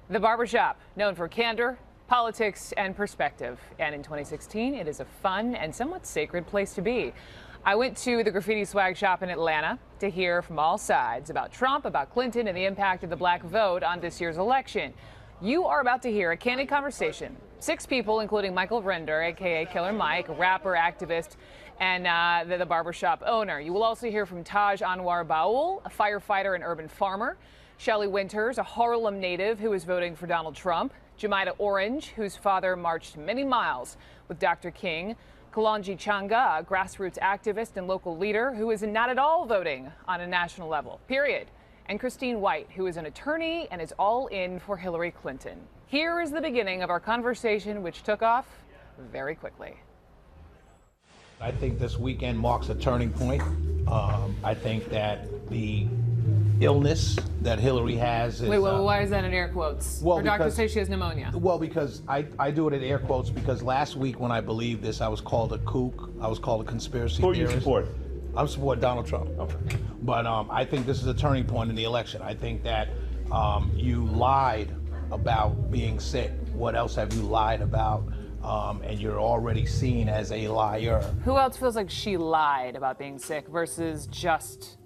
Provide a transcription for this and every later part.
The Barber Shop, known for candor, politics, and perspective. And in 2016, it is a fun and somewhat sacred place to be. I went to the Graffiti Swag shop in Atlanta to hear from all sides about Trump, about Clinton, and the impact of the black vote on this year's election. You are about to hear a candid conversation. 6 people, including Michael Render, a.k.a. Killer Mike, a rapper, activist, and the barbershop owner. You will also hear from Taj Anwar Baul, a firefighter and urban farmer. Shelley Winters, a Harlem native who is voting for Donald Trump. Jemida Orange, whose father marched many miles with Dr. King. Kalonji Changa, a grassroots activist and local leader who is not at all voting on a national level, period. And Christine White, who is an attorney and is all in for Hillary Clinton. Here is the beginning of our conversation, which took off very quickly. I think this weekend marks a turning point. I think that the illness that Hillary has is... Wait, why is that in air quotes? Well, her doctor says she has pneumonia. Well, because I do it in air quotes because last week when I believed this, I was called a kook. I was called a conspiracy theorist. Who you support? I support Donald Trump. Okay. But I think this is a turning point in the election. I think that you lied about being sick. What else have you lied about? And you're already seen as a liar. Who else feels like she lied about being sick versus just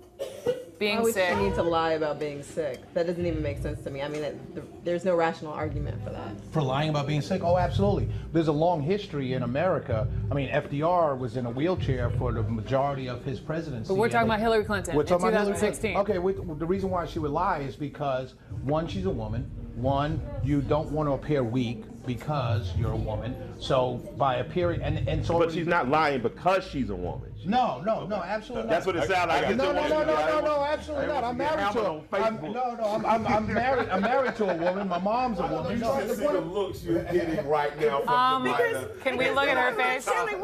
being sick? Why would she need to lie about being sick? That doesn't even make sense to me. I mean, there's no rational argument for that. For lying about being sick? Oh, absolutely. There's a long history in America. I mean, FDR was in a wheelchair for the majority of his presidency. But we're talking about Hillary Clinton in 2016. Okay, the reason why she would lie is because, one, she's a woman. One, you don't want to appear weak because you're a woman. So by appearing, and so. But she's not lying because she's a woman. No, absolutely not. That's what it sounds like. No, absolutely not. I'm married to I'm married to a woman. My mom's a woman. You should see the looks you're getting right now from Can we look at her face? Shelley,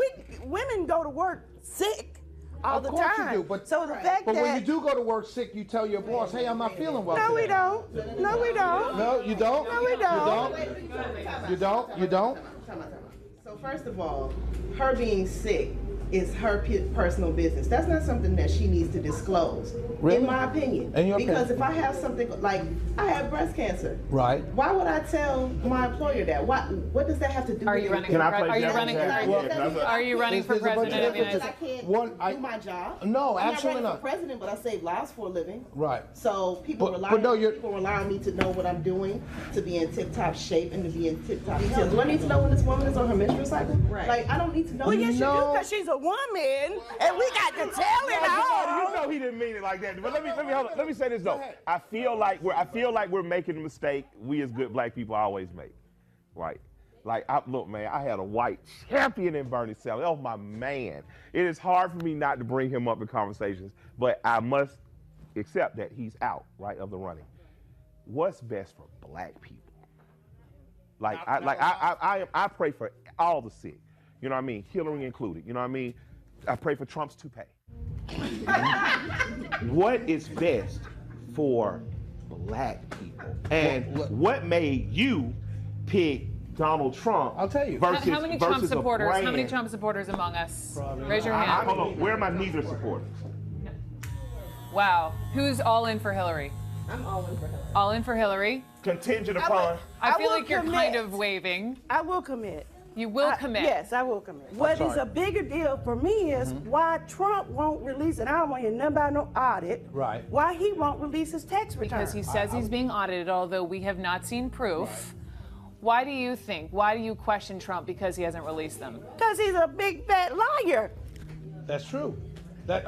women go to work sick all the time. Of course you do, but, so the fact but that when you do go to work sick, you tell your boss, hey, I'm not feeling well No, today. we don't. No, we don't. No, you don't? No, we don't. You don't? So first of all, her being sick is her personal business. That's not something that she needs to disclose, Really? in my opinion. In your because opinion? if I have something like I have breast cancer, Right. why would I tell my employer that? What does that have to do Are with you running? Can I play Are you devil's running? advocate? Are you running for There's a bunch president of of the United I States? can't do my job. No, I'm absolutely not not. running for president, but I save lives for a living. Right. So people But rely no, people rely on me to know what I'm doing, to be in tip-top shape and to be in tip-top details. Do I need to know when this woman is on her menstrual cycle? Right. Like, I don't need to know. well, yes, you do, No. because she's a woman, and we got to tell it You all. know he didn't mean it like that. But let me say this though. I feel like we're making a mistake we as good black people always make. Right. Look, man, I had a white champion in Bernie Sanders. Oh my man. It is hard for me not to bring him up in conversations, but I must accept that he's out, right, of the running. What's best for black people? I pray for all the sick. You know what I mean? Hillary included. You know what I mean? I pray for Trump's toupee. What is best for black people? And what made you pick Donald Trump? I'll tell you. Versus, How many Trump versus a supporters? How many brand? Trump supporters among us? Probably Raise your Hold hand. on, where are my neither supporters? Wow. Who's all in for Hillary? I'm all in for her. All in for Hillary. Contingent upon. I feel will like you're commit. kind of waving. I will commit. You will commit. Yes, I will commit. What is sorry. a bigger deal for me is why Trump won't release, and I don't want to hear nothing about no audit. Right. Why he won't release his tax return. Because he says he's being audited, although we have not seen proof. Why do you question Trump because he hasn't released them? Because he's a big fat liar. That's true. We We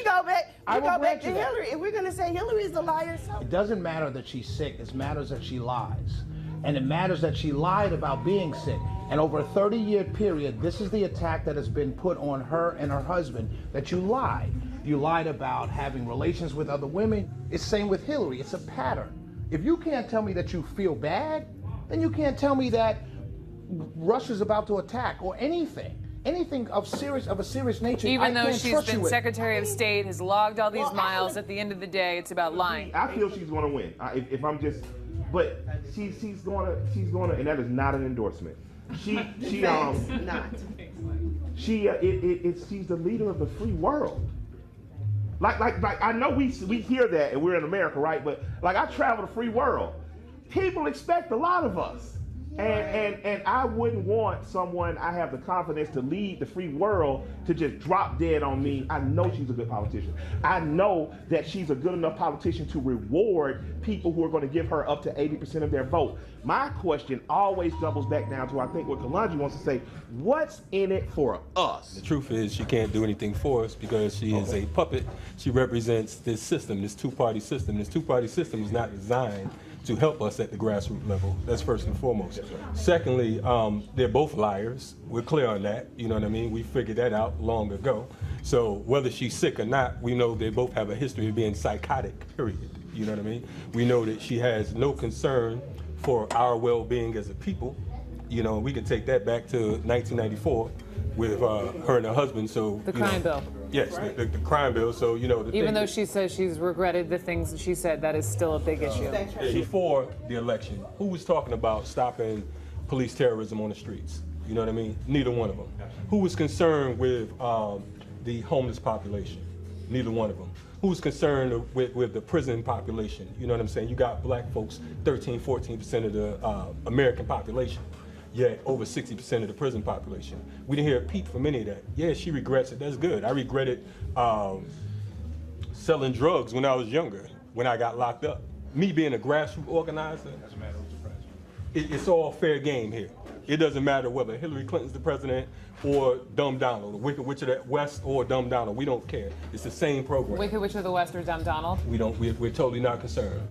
go back. We go back to Hillary. If we're gonna say Hillary is the liar, so It doesn't matter that she's sick. It matters that she lies. And it matters that she lied about being sick. And over a 30-year period, this is the attack that has been put on her and her husband, that you lied. You lied about having relations with other women. It's same with Hillary. It's a pattern. If you can't tell me that you feel bad, then you can't tell me that Russia's about to attack or anything. Anything of a serious nature. Even I though can't she's trust you been with. Secretary of State, has logged all these miles, at the end of the day, it's about lying. I feel she's going to win. If I'm just, but she's going to, and that is not an endorsement. She's Not. she's the leader of the free world. Like I know we hear that and we're in America, right? But like I travel the free world. people expect a lot of us. And I wouldn't want someone I have the confidence to lead the free world to just drop dead on me. I know she's a good politician. I know that she's a good enough politician to reward people who are going to give her up to 80% of their vote. My question always doubles back down to, I think, what Kalonji wants to say, what's in it for us? The truth is she can't do anything for us because she is a puppet. She represents this system, this two-party system. This two-party system is not designed to help us at the grassroots level. That's first and foremost. Secondly, they're both liars. We're clear on that. You know what I mean? We figured that out long ago. So whether she's sick or not, we know they both have a history of being psychotic, period. You know what I mean? We know that she has no concern for our well-being as a people. You know, we can take that back to 1994 with her and her husband. So The crime bill. Yes, the crime bill. So, you know, Even though she says she's regretted the things that she said, that is still a big issue. Before the election, who was talking about stopping police terrorism on the streets? You know what I mean? Neither one of them. Who was concerned with the homeless population? Neither one of them. Who was concerned with the prison population? You know what I'm saying? You got black folks, 14% of the American population. Yet over 60% of the prison population. We didn't hear a peep from any of that. Yeah, she regrets it. That's good. I regretted selling drugs when I was younger, when I got locked up. Me being a grassroots organizer, it's all fair game here. It doesn't matter whether Hillary Clinton's the president or Dumb Donald, the Wicked Witch of the West or Dumb Donald. We don't care. It's the same program. Wicked Witch of the West or Dumb Donald? We're totally not concerned.